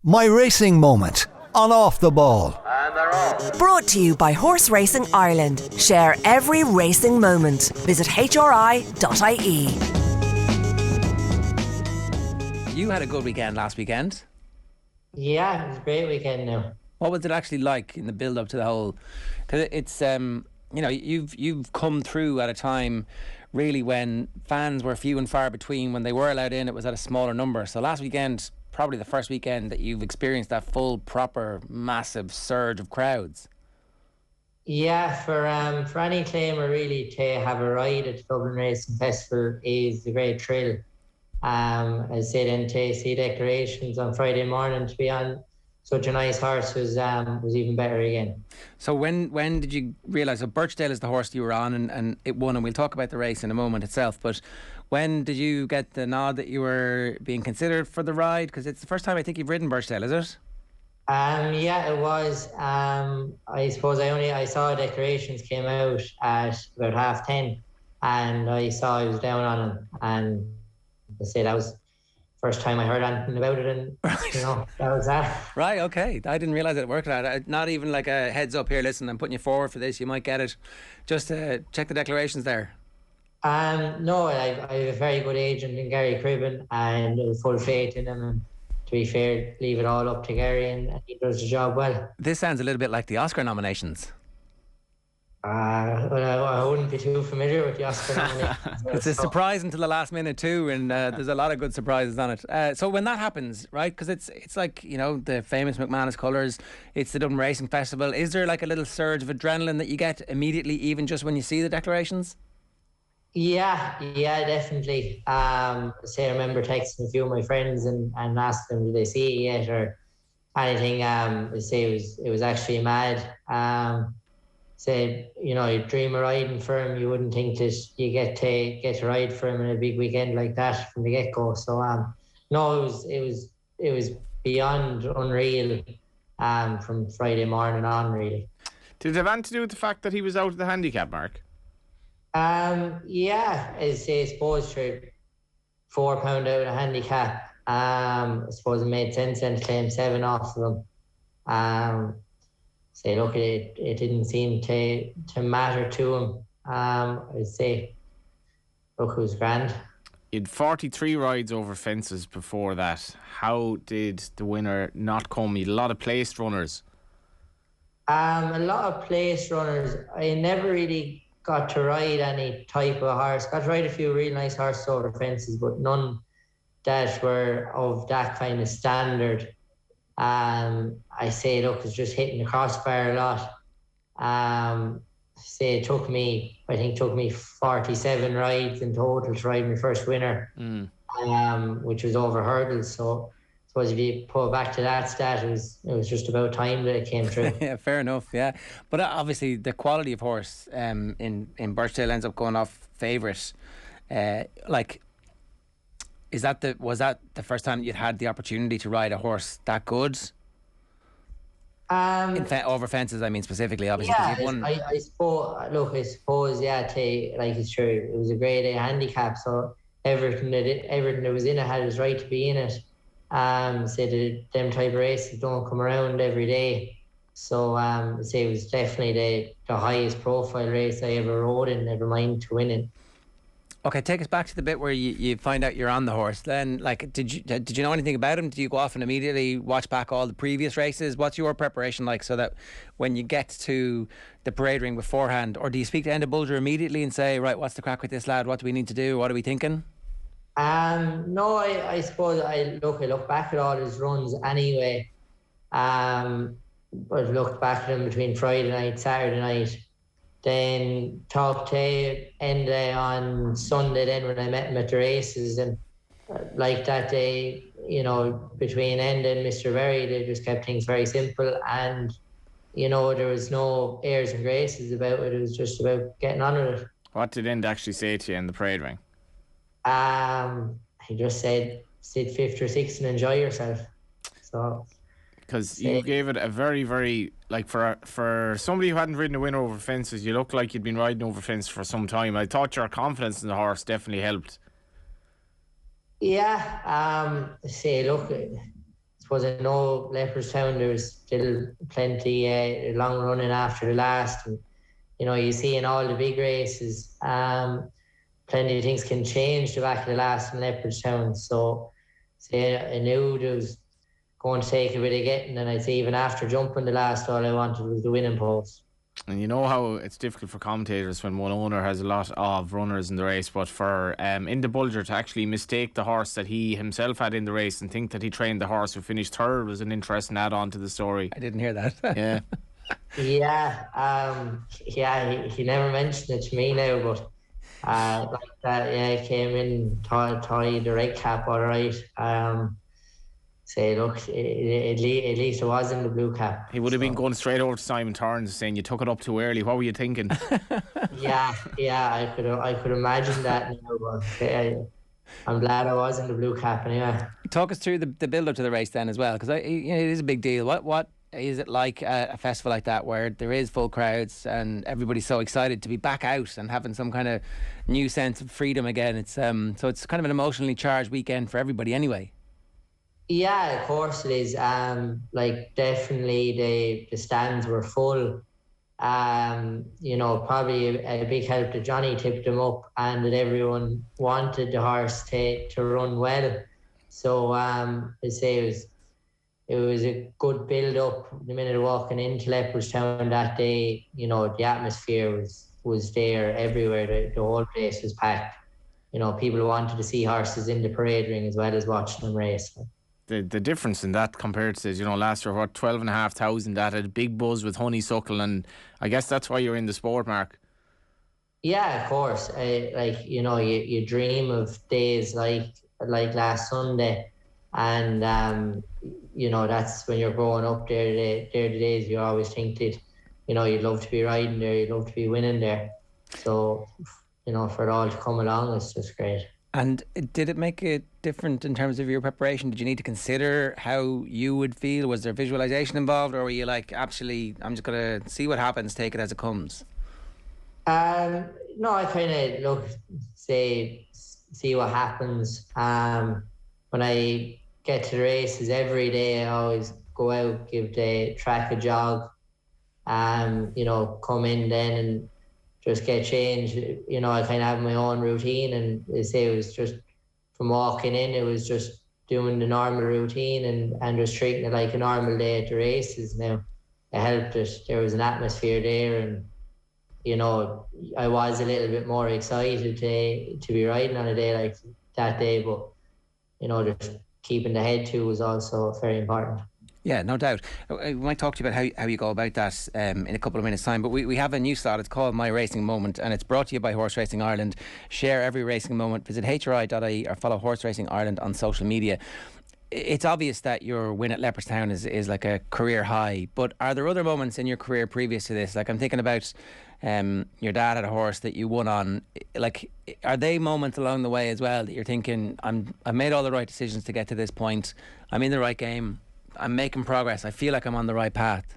My racing moment on Off the Ball. And they're off. Brought to you by Horse Racing Ireland. Share every racing moment. Visit hri.ie. You had a good weekend last weekend. Yeah, it was a great weekend now. What was it actually like in the build-up to the whole? Because it's you've come through at a time really when fans were few and far between. When they were allowed in, it was at a smaller number. So last weekend, probably the first weekend that you've experienced that full, proper, massive surge of crowds. Yeah, for any claimer really to have a ride at the Dublin Racing Festival is a great thrill. I say then to see Declarations on Friday morning to be on such a nice horse was even better again. So when did you realise? So Birchdale is the horse you were on, and it won, and we'll talk about the race in a moment itself. But when did you get the nod that you were being considered for the ride? Because it's the first time I think you've ridden Birchdale, is it? Yeah, it was. I suppose I saw Declarations came out at about 10:30, and I saw I was down on him, and I say that was first time I heard anything about it, and that was that. Right, okay. I didn't realise it worked like that. Not even like a heads up here, listen, I'm putting you forward for this, you might get it. Just check the declarations there. No, I have a very good agent in Gary Cribben, and I have full faith in him, and to be fair, leave it all up to Gary, and he does the job well. This sounds a little bit like the Oscar nominations. Well, I wouldn't be too familiar with the Oscar nominations. It's a surprise until the last minute too, and there's a lot of good surprises on it. So when that happens, right, because it's like, the famous McManus colours, it's the Dublin Racing Festival, is there like a little surge of adrenaline that you get immediately, even just when you see the declarations? Yeah, definitely. I remember texting a few of my friends and asking them, did they see it yet or anything. It was actually mad. You dream of riding for him, you wouldn't think that you get to ride for him in a big weekend like that from the get-go. So no, it was beyond unreal from Friday morning on, really. Did it have anything to do with the fact that he was out of the handicap, Mark? Yeah, I suppose for £4 out of a handicap, I suppose it made sense then to claim 7 off of him. Look, it didn't seem to matter to him. I'd say, look, it was grand. You had 43 rides over fences before that. How did the winner not come? You had a lot of placed runners. A lot of placed runners. I never really got to ride any type of horse. Got to ride a few really nice horses over fences, but none that were of that kind of standard. It's just hitting the crossbar a lot. It took me 47 rides in total to ride my first winner, which was over hurdles. So I suppose if you pull back to that stat, it was just about time that it came through. Yeah, fair enough. Yeah, but obviously the quality of horse in Birchdale ends up going off favourite. Was that the first time you'd had the opportunity to ride a horse that good? Over fences, I mean, specifically, obviously. Yeah, I suppose, yeah, it's true. It was a grade A handicap, so everything that was in it had its right to be in it. Them type of races don't come around every day. So, it was definitely the highest profile race I ever rode in, never mind to win it. Okay, take us back to the bit where you find out you're on the horse. Then, did you know anything about him? Did you go off and immediately watch back all the previous races? What's your preparation like so that when you get to the parade ring beforehand, or do you speak to Enda Bulger immediately and say, right, what's the crack with this lad? What do we need to do? What are we thinking? No, I suppose I look back at all his runs anyway. But looked back at him between Friday night, Saturday night. Then talked to Enda on Sunday then when I met him at the races, and like that day, between Enda and Mr. Berry, they just kept things very simple, and there was no airs and graces about it. It was just about getting on with it. What did Enda actually say to you in the parade ring? He just said sit 5th or 6th and enjoy yourself. So because you gave it a very, very, for somebody who hadn't ridden a winner over fences, you look like you'd been riding over fences for some time. I thought your confidence in the horse definitely helped. Yeah, look, I suppose I know Leopardstown, there's still plenty long running after the last. And, you see in all the big races, plenty of things can change the back of the last in Leopardstown. So, I knew there was going to take a bit of getting, and I'd say even after jumping the last, all I wanted was the winning post. And you know how it's difficult for commentators when one owner has a lot of runners in the race, but for in the Bulger to actually mistake the horse that he himself had in the race and think that he trained the horse who finished third was an interesting add-on to the story. I didn't hear that. Yeah. He never mentioned it to me now, but like that, he came in, tied the red cap all right. Say, look, at least it was in the blue cap. He would have been going straight over to Simon Torrance saying, you took it up too early. What were you thinking? Yeah, I could imagine that now, but I'm glad I was in the blue cap anyway. Talk us through the build-up to the race then as well, because it is a big deal. What is it like a festival like that where there is full crowds and everybody's so excited to be back out and having some kind of new sense of freedom again? It's so it's kind of an emotionally charged weekend for everybody anyway. Yeah, of course it is. Definitely the stands were full. Probably a big help that Johnny tipped them up and that everyone wanted the horse to run well. So I'd say it was a good build up the minute of walking into Leopardstown that day. The atmosphere was there everywhere. The whole place was packed. People wanted to see horses in the parade ring as well as watching them race. The difference in that compared to, last year, 12,500, that had a big buzz with honeysuckle, and I guess that's why you're in the sport, Mark. Yeah, of course. You dream of days like last Sunday, and that's when you're growing up there. They're the days you always think that, you'd love to be riding there, you'd love to be winning there. So, for it all to come along, it's just great. And did it make it different in terms of your preparation? Did you need to consider how you would feel? Was there visualisation involved, or were you like, actually, I'm just going to see what happens, take it as it comes? No, I kind of see what happens. When I get to the races every day, I always go out, give the track a jog, come in then and just get changed. I kind of have my own routine, and they say it was just from walking in, it was just doing the normal routine and just treating it like a normal day at the races. Now, it helped that there was an atmosphere there, and I was a little bit more excited to be riding on a day like that day, but just keeping the head to was also very important. Yeah, no doubt. We might talk to you about how you go about that in a couple of minutes' time, but we have a new slot. It's called My Racing Moment, and it's brought to you by Horse Racing Ireland. Share every racing moment. Visit hri.ie or follow Horse Racing Ireland on social media. It's obvious that your win at Leopardstown is like a career high, but are there other moments in your career previous to this? Like, I'm thinking about your dad had a horse that you won on. Like, are they moments along the way as well that you're thinking, I've made all the right decisions to get to this point, I'm in the right game, I'm making progress, I feel like I'm on the right path?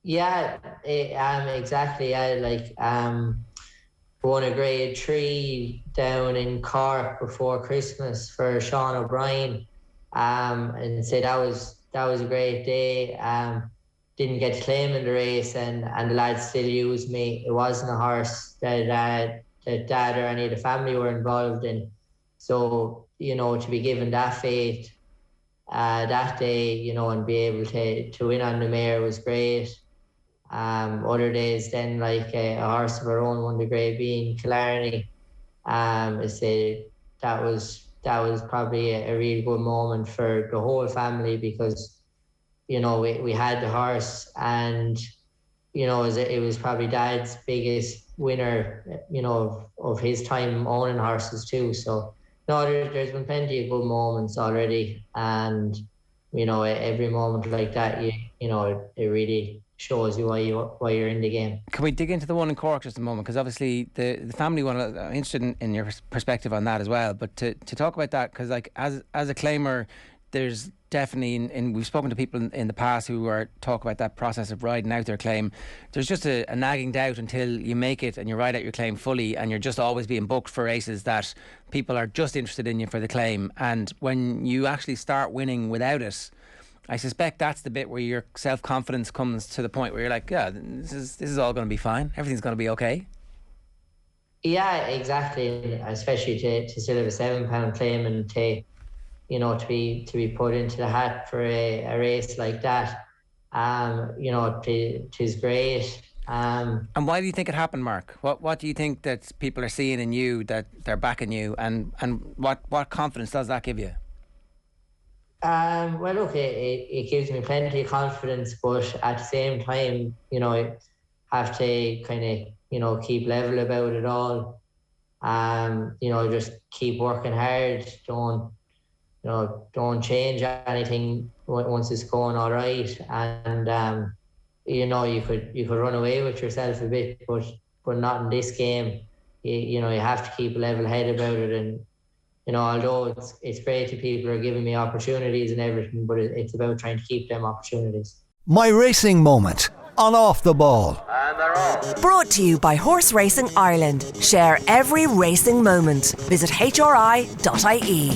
Yeah, exactly. Won a grade 3 down in Cork before Christmas for Sean O'Brien, and say that was a great day. Didn't get to claim in the race, and the lads still used me. It wasn't a horse that Dad or any of the family were involved in, so to be given that faith that day, and be able to win on the mare was great. Other days then, like a horse of our own won the Grade B in Killarney. I say that was probably a really good moment for the whole family, because we had the horse, and it was probably Dad's biggest winner of his time owning horses too. So no, there's been plenty of good moments already, and every moment like that, it really shows you why you're in the game. Can we dig into the one in Cork just a moment? Because obviously the family one, I'm interested in your perspective on that as well. But to talk about that, because like as a claimer, there's definitely, and we've spoken to people in the past who are talk about that process of riding out their claim. There's just a nagging doubt until you make it and you ride out your claim fully, and you're just always being booked for races that people are just interested in you for the claim. And when you actually start winning without it, I suspect that's the bit where your self-confidence comes to the point where you're like, yeah, this is all going to be fine. Everything's going to be okay. Yeah, exactly. Especially to still have a £7 claim and to be put into the hat for a race like that. It is great. And why do you think it happened, Mark? What do you think that people are seeing in you, that they're backing you, and what confidence does that give you? Well, look, it gives me plenty of confidence, but at the same time, I have to kind of, keep level about it all. Just keep working hard. Don't change anything once it's going all right. And you could run away with yourself a bit, but not in this game. You have to keep a level head about it. And although it's great that people are giving me opportunities and everything, but it's about trying to keep them opportunities. My racing moment on Off the Ball. And they're off. Brought to you by Horse Racing Ireland. Share every racing moment. Visit hri.ie.